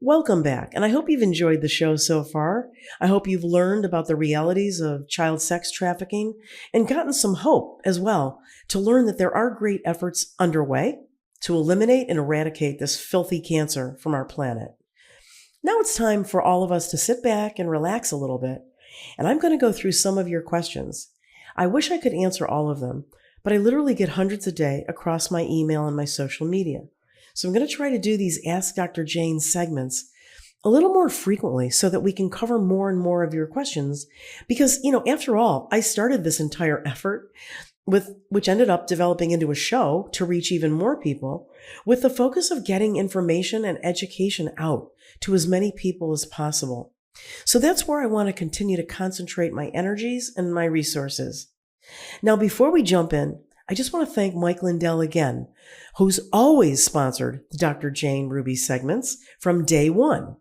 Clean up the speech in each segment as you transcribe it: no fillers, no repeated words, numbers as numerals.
Welcome back, and I hope you've enjoyed the show so far. I hope you've learned about the realities of child sex trafficking and gotten some hope as well to learn that there are great efforts underway to eliminate and eradicate this filthy cancer from our planet. Now it's time for all of us to sit back and relax a little bit, and I'm going to go through some of your questions. I wish I could answer all of them, but I literally get hundreds a day across my email and my social media. So I'm going to try to do these Ask Dr. Jane segments a little more frequently so that we can cover more and more of your questions. Because, after all, I started this entire effort which ended up developing into a show to reach even more people with the focus of getting information and education out to as many people as possible. So that's where I want to continue to concentrate my energies and my resources. Now, before we jump in, I just want to thank Mike Lindell again, who's always sponsored the Dr. Jane Ruby segments from day one.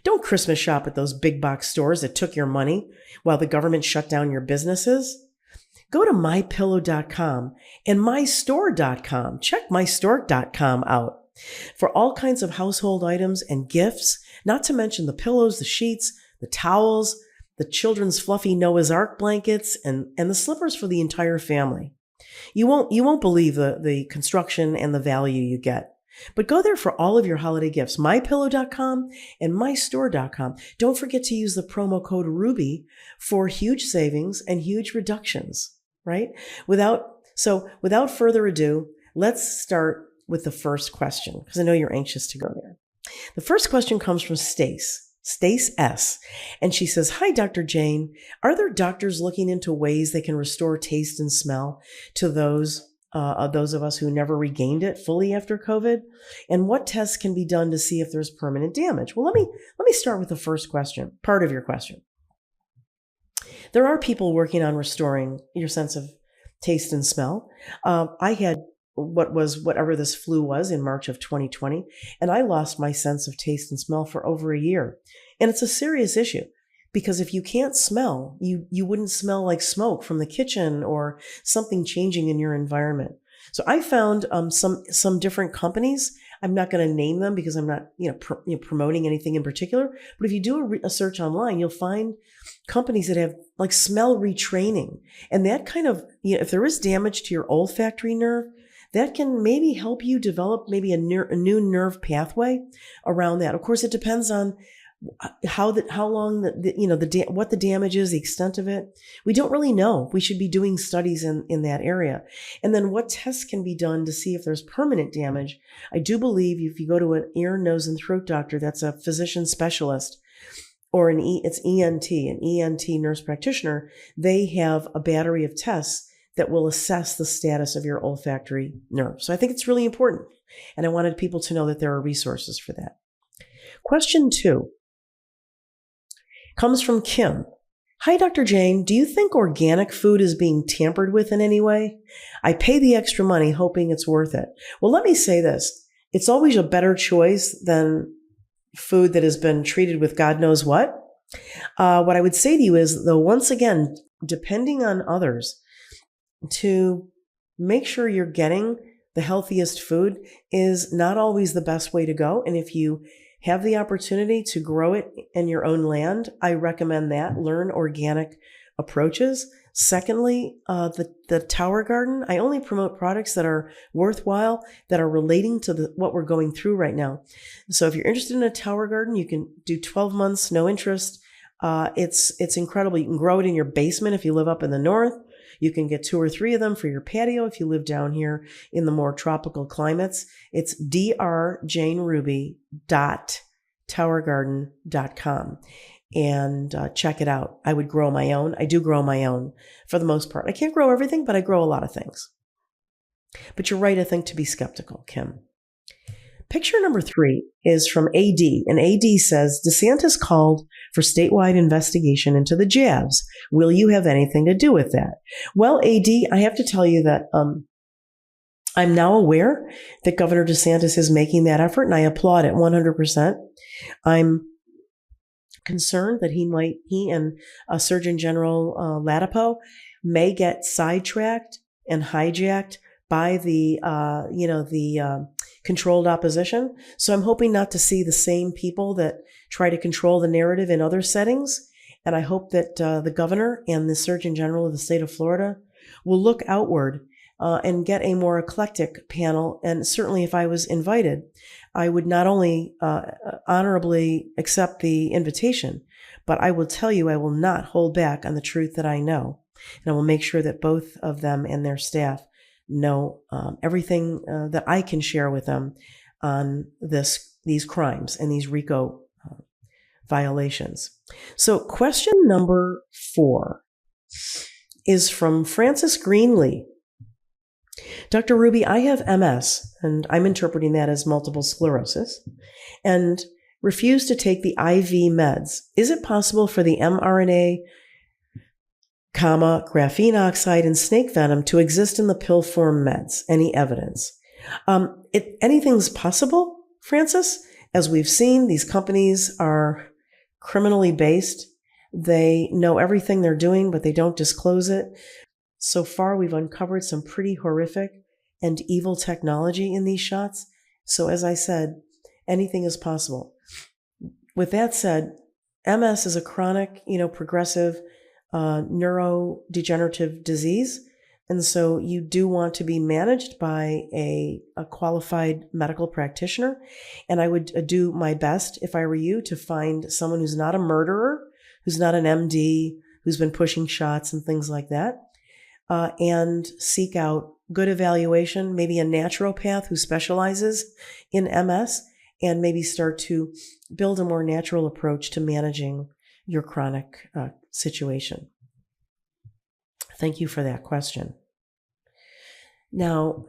Don't Christmas shop at those big box stores that took your money while the government shut down your businesses. Go to mypillow.com and mystore.com. Check mystore.com out for all kinds of household items and gifts, not to mention the pillows, the sheets, the towels, the children's fluffy Noah's Ark blankets, and the slippers for the entire family. You won't believe the construction and the value you get. But go there for all of your holiday gifts, mypillow.com and mystore.com. Don't forget to use the promo code RUBY for huge savings and huge reductions, right? Without further ado, let's start with the first question, because I know you're anxious to go there. The first question comes from Stace S. And she says, "Hi, Dr. Jane. Are there doctors looking into ways they can restore taste and smell to those of us who never regained it fully after COVID? And what tests can be done to see if there's permanent damage?" Well, let me start with the first question, part of your question. There are people working on restoring your sense of taste and smell. I had whatever this flu was in March of 2020, and I lost my sense of taste and smell for over a year. And it's a serious issue because if you can't smell, you wouldn't smell like smoke from the kitchen or something changing in your environment. So I found some different companies. I'm not going to name them because I'm not promoting anything in particular. But if you do a search online, you'll find companies that have like smell retraining, and that kind of if there is damage to your olfactory nerve, that can maybe help you develop maybe a new nerve pathway around that. Of course, it depends on how long what the damage is, the extent of it. We don't really know. We should be doing studies in that area. And then what tests can be done to see if there's permanent damage. I do believe if you go to an ear, nose, and throat doctor, that's a physician specialist, or it's an ENT nurse practitioner, they have a battery of tests that will assess the status of your olfactory nerve. So I think it's really important. And I wanted people to know that there are resources for that. Question 2 comes from Kim. "Hi, Dr. Jane. Do you think organic food is being tampered with in any way? I pay the extra money hoping it's worth it." Well, let me say this. It's always a better choice than food that has been treated with God knows what. What I would say to you is, though, once again, depending on others, to make sure you're getting the healthiest food is not always the best way to go. And if you have the opportunity to grow it in your own land, I recommend that. Learn organic approaches. Secondly, the Tower Garden. I only promote products that are worthwhile, that are relating to what we're going through right now. So if you're interested in a Tower Garden, you can do 12 months, no interest. It's incredible. You can grow it in your basement if you live up in the north. You can get 2 or 3 of them for your patio if you live down here in the more tropical climates. It's drjaneruby.towergarden.com. And check it out. I would grow my own. I do grow my own for the most part. I can't grow everything, but I grow a lot of things. But you're right, I think, to be skeptical, Kim. Picture number 3 is from AD, and AD says, "DeSantis called for statewide investigation into the jabs. Will you have anything to do with that?" Well, AD, I have to tell you that I'm now aware that Governor DeSantis is making that effort, and I applaud it 100%. I'm concerned that he and Surgeon General Latipo may get sidetracked and hijacked by the controlled opposition. So I'm hoping not to see the same people that try to control the narrative in other settings. And I hope that the governor and the Surgeon General of the state of Florida will look outward and get a more eclectic panel. And certainly if I was invited, I would not only honorably accept the invitation, but I will tell you I will not hold back on the truth that I know. And I will make sure that both of them and their staff know everything that I can share with them on these crimes and these RICO violations. So question number 4 is from Francis Greenlee. Dr. Ruby, I have MS, and I'm interpreting that as multiple sclerosis, and refuse to take the IV meds. Is it possible for the mRNA, graphene oxide, and snake venom to exist in the pill form meds? Any evidence? Anything's possible, Francis. As we've seen, these companies are criminally based. They know everything they're doing, but they don't disclose it. So far, we've uncovered some pretty horrific and evil technology in these shots. So as I said, anything is possible. With that said, MS is a chronic, progressive neurodegenerative disease. And so you do want to be managed by a qualified medical practitioner. And I would do my best, if I were you, to find someone who's not a murderer, who's not an MD, who's been pushing shots and things like that, and seek out good evaluation, maybe a naturopath who specializes in MS, and maybe start to build a more natural approach to managing your chronic situation. Thank you for that question. Now,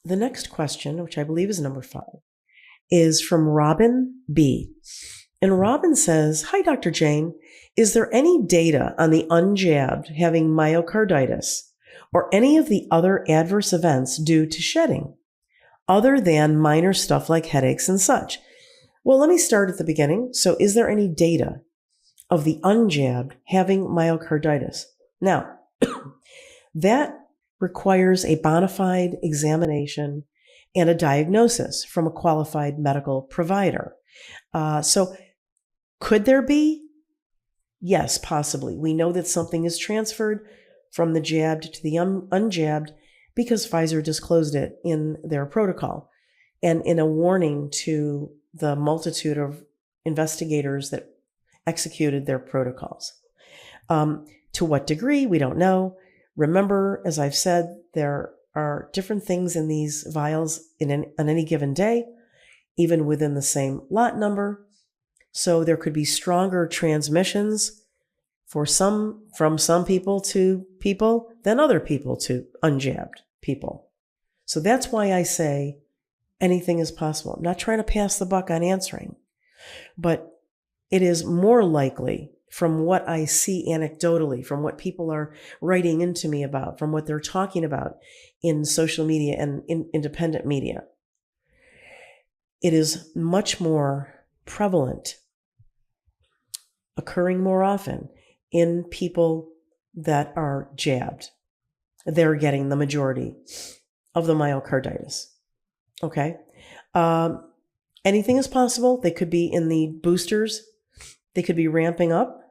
the next question, which I believe is number 5, is from Robin B. And Robin says, "Hi, Dr. Jane. Is there any data on the unjabbed having myocarditis or any of the other adverse events due to shedding, other than minor stuff like headaches and such?" Well, let me start at the beginning. So is there any data of the unjabbed having myocarditis? Now, that requires a bona fide examination and a diagnosis from a qualified medical provider. So could there be? Yes, possibly. We know that something is transferred from the jabbed to the unjabbed because Pfizer disclosed it in their protocol and in a warning to the multitude of investigators that executed their protocols. To what degree, we don't know. Remember, as I've said, there are different things in these vials on any given day, even within the same lot number. So there could be stronger transmissions from some people to people than other people to unjabbed people. So that's why I say anything is possible. I'm not trying to pass the buck on answering, but it is more likely, from what I see anecdotally, from what people are writing into me about, from what they're talking about in social media and in independent media, it is much more prevalent, occurring more often in people that are jabbed. They're getting the majority of the myocarditis. Okay? Anything is possible. They could be in the boosters. They could be ramping up.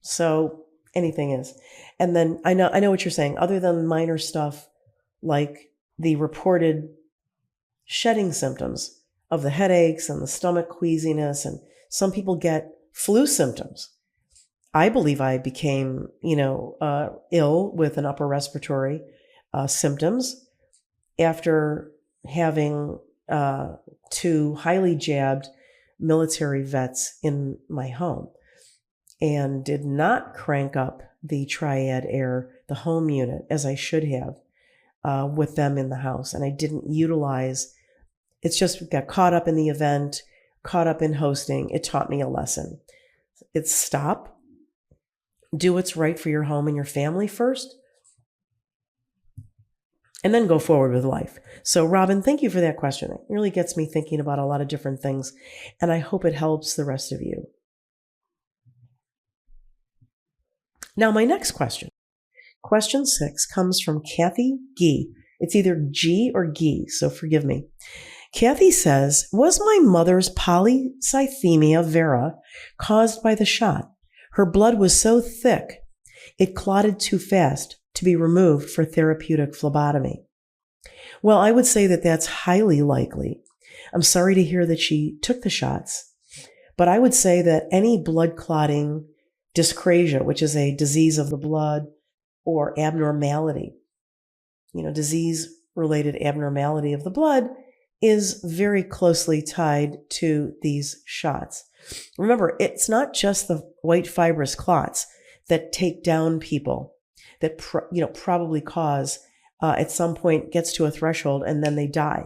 So anything is. And then I know what you're saying. Other than minor stuff like the reported shedding symptoms of the headaches and the stomach queasiness, and some people get flu symptoms. I believe I became, ill with an upper respiratory symptoms after having 2 highly jabbed military vets in my home, and did not crank up the Triad Air, the home unit, as I should have with them in the house. And I didn't utilize, it's just got caught up in the event, caught up in hosting. It taught me a lesson. It's stop, do what's right for your home and your family first, and then go forward with life. So Robin, thank you for that question. It really gets me thinking about a lot of different things, and I hope it helps the rest of you. Now, my next question, question 6, comes from Kathy Gee. It's either G or Gee, so forgive me. Kathy says, was my mother's polycythemia vera caused by the shot? Her blood was so thick, it clotted too fast to be removed for therapeutic phlebotomy. Well, I would say that that's highly likely. I'm sorry to hear that she took the shots, but I would say that any blood clotting dyscrasia, which is a disease of the blood or abnormality, disease-related abnormality of the blood, is very closely tied to these shots. Remember, it's not just the white fibrous clots that take down people, that probably cause at some point gets to a threshold and then they die.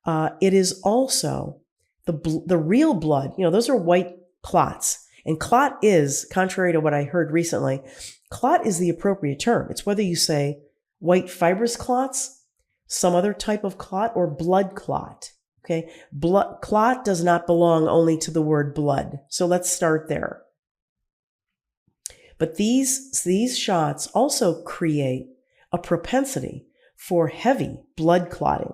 It is also the real blood. Those are white clots, and clot is, contrary to what I heard recently, clot is the appropriate term. It's whether you say white fibrous clots, some other type of clot, or blood clot. Okay, blood clot does not belong only to the word blood. So let's start there. But these shots also create a propensity for heavy blood clotting.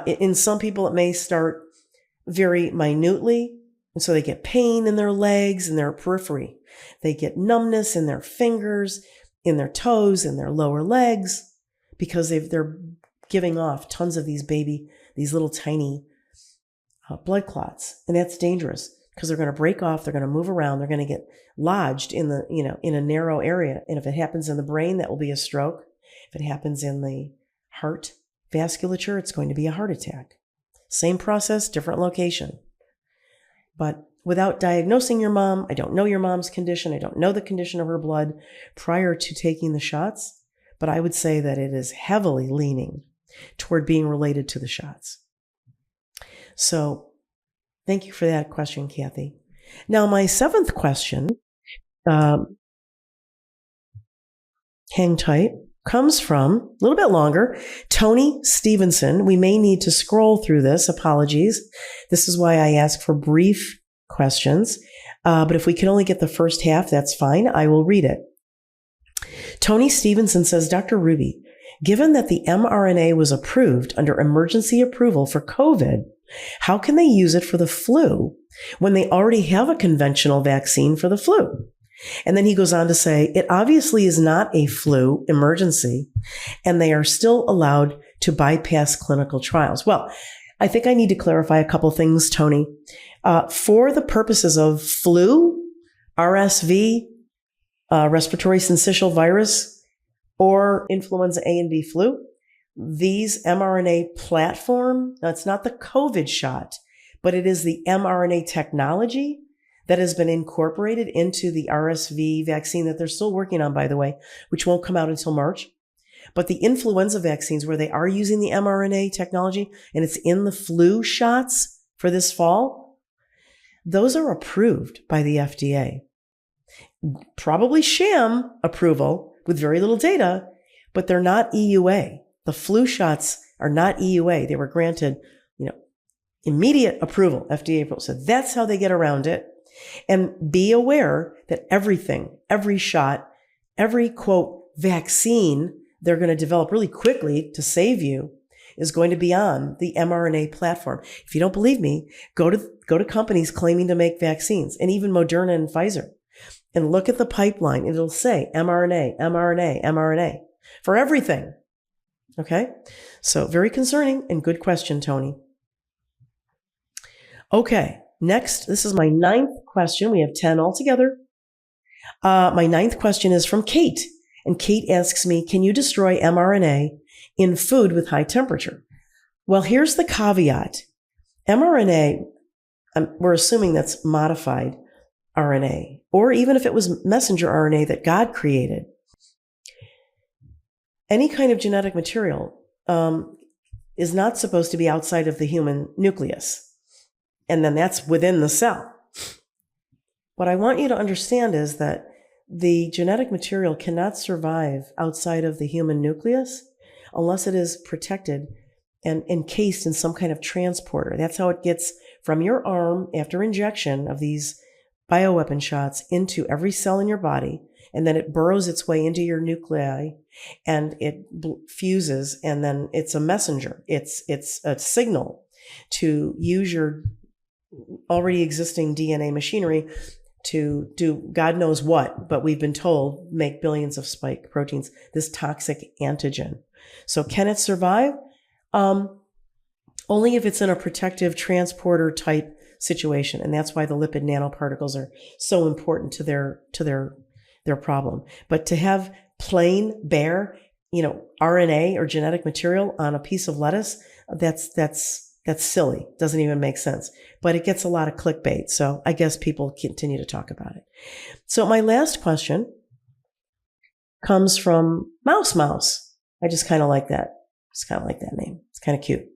In some people, it may start very minutely, and so they get pain in their legs and their periphery. They get numbness in their fingers, in their toes, in their lower legs, because they're giving off tons of these little tiny blood clots. And that's dangerous because they're going to break off, they're going to move around, they're going to get lodged in a narrow area. And if it happens in the brain, that will be a stroke. If it happens in the heart vasculature, it's going to be a heart attack. Same process, different location. But without diagnosing your mom, I don't know your mom's condition, I don't know the condition of her blood prior to taking the shots, but I would say that it is heavily leaning toward being related to the shots. So thank you for that question, Kathy. Now, my seventh question, hang tight, comes from, a little bit longer, Tony Stevenson. We may need to scroll through this. Apologies. This is why I ask for brief questions. But if we can only get the first half, that's fine. I will read it. Tony Stevenson says, Dr. Ruby, given that the mRNA was approved under emergency approval for COVID, how can they use it for the flu when they already have a conventional vaccine for the flu? And then he goes on to say, it obviously is not a flu emergency, and they are still allowed to bypass clinical trials. Well, I think I need to clarify a couple things, Tony. For the purposes of flu, RSV, respiratory syncytial virus, or influenza A and B flu, these mRNA platform, now it's not the COVID shot, but it is the mRNA technology that has been incorporated into the RSV vaccine that they're still working on, by the way, which won't come out until March. But the influenza vaccines where they are using the mRNA technology and it's in the flu shots for this fall, those are approved by the FDA. Probably sham approval with very little data, but they're not EUA. The flu shots are not EUA. They were granted, immediate approval, FDA approval. So that's how they get around it. And be aware that every shot, every quote vaccine they're going to develop really quickly to save you is going to be on the mRNA platform. If you don't believe me, go to companies claiming to make vaccines, and even Moderna and Pfizer, and look at the pipeline. It'll say mRNA, mRNA, mRNA for everything. Okay? So very concerning and good question, Tony. Okay. Next, this is my 9th question. We have 10 altogether. My 9th question is from Kate. And Kate asks me, can you destroy mRNA in food with high temperature? Well, here's the caveat. mRNA, we're assuming that's modified RNA, or even if it was messenger RNA that God created. Any kind of genetic material is not supposed to be outside of the human nucleus. And then that's within the cell. What I want you to understand is that the genetic material cannot survive outside of the human nucleus unless it is protected and encased in some kind of transporter. That's how it gets from your arm after injection of these bioweapon shots into every cell in your body, and then it burrows its way into your nuclei and it fuses, and then it's a messenger. It's a signal. to use your already existing DNA machinery to do God knows what, but we've been told make billions of spike proteins, this toxic antigen. So can it survive? Only if it's in a protective transporter type situation. And that's why the lipid nanoparticles are so important to their problem. But to have plain, bare, RNA or genetic material on a piece of lettuce, that's silly. Doesn't even make sense. But it gets a lot of clickbait. So I guess people continue to talk about it. So my last question comes from Mouse. I just kind of like that. Just kind of like that name. It's kind of cute.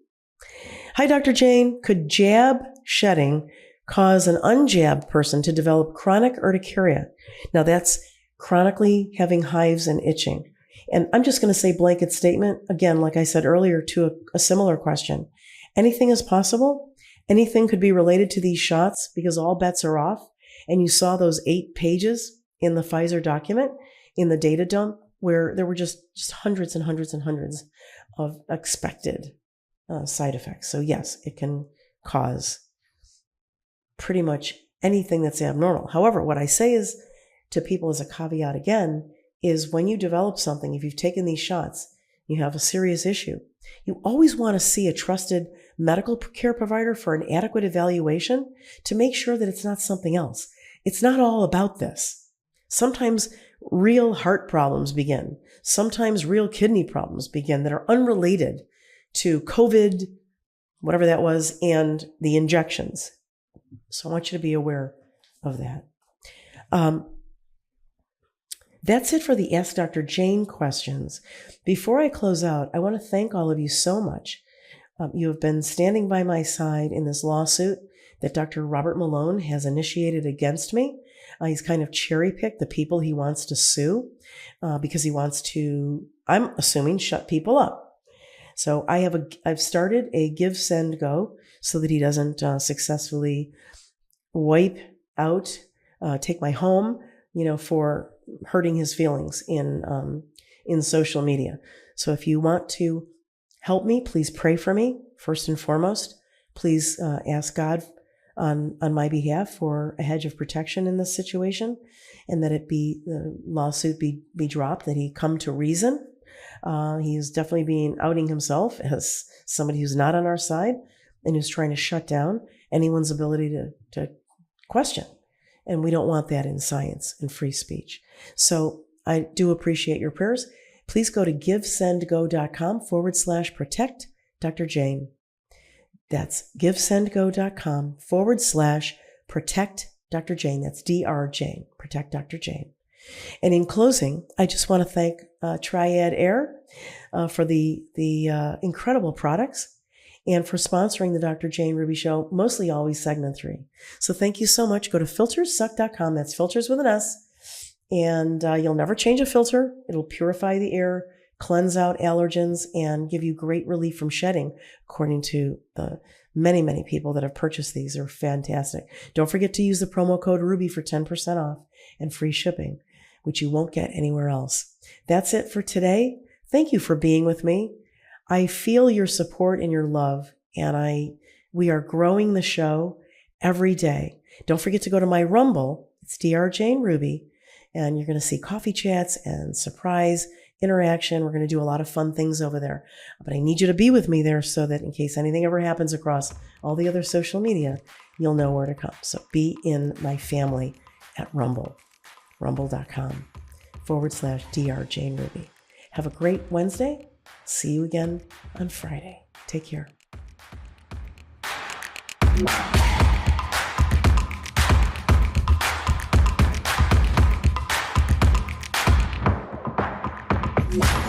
Hi, Dr. Jane. Could jab shedding cause an unjabbed person to develop chronic urticaria? Now that's chronically having hives and itching. And I'm just going to say blanket statement, again, like I said earlier, to a similar question. Anything is possible. Anything could be related to these shots because all bets are off. And you saw those 8 pages in the Pfizer document in the data dump where there were just hundreds and hundreds and hundreds of expected side effects. So yes, it can cause pretty much anything that's abnormal. However, what I say is to people as a caveat again, is when you develop something, if you've taken these shots, you have a serious issue, you always want to see a trusted medical care provider for an adequate evaluation to make sure that it's not something else. It's not all about this. Sometimes real heart problems begin. Sometimes real kidney problems begin that are unrelated to COVID, whatever that was, and the injections. So I want you to be aware of that. That's it for the Ask Dr. Jane questions. Before I close out, I want to thank all of you so much. You have been standing by my side in this lawsuit that Dr. Robert Malone has initiated against me. He's kind of cherry-picked the people he wants to sue because he wants to, I'm assuming, shut people up. So I've started a give, send, go so that he doesn't successfully wipe out, take my home, for hurting his feelings in social media. So if you want to help me, please pray for me. First and foremost, please ask God on my behalf for a hedge of protection in this situation, and that the lawsuit be dropped, that he come to reason. He is definitely outing himself as somebody who's not on our side and who's trying to shut down anyone's ability to question. And we don't want that in science and free speech. So I do appreciate your prayers. Please go to givesendgo.com/protect Dr. Jane. That's givesendgo.com/protect Dr. Jane. That's Dr. Jane, protect Dr. Jane. And in closing, I just want to thank Triad Air for the incredible products and for sponsoring the Dr. Jane Ruby Show, mostly always segment 3. So thank you so much. Go to filterssuck.com. That's filters with an S. And you'll never change a filter. It'll purify the air, cleanse out allergens, and give you great relief from shedding, according to the many, many people that have purchased these. They're fantastic. Don't forget to use the promo code RUBY for 10% off and free shipping, which you won't get anywhere else. That's it for today. Thank you for being with me. I feel your support and your love, and we are growing the show every day. Don't forget to go to my Rumble. It's Dr. Jane Ruby, and you're going to see coffee chats and surprise interaction. We're going to do a lot of fun things over there. But I need you to be with me there so that in case anything ever happens across all the other social media, you'll know where to come. So be in my family at Rumble, rumble.com/Dr. Jane Ruby. Have a great Wednesday. See you again on Friday. Take care. Yeah.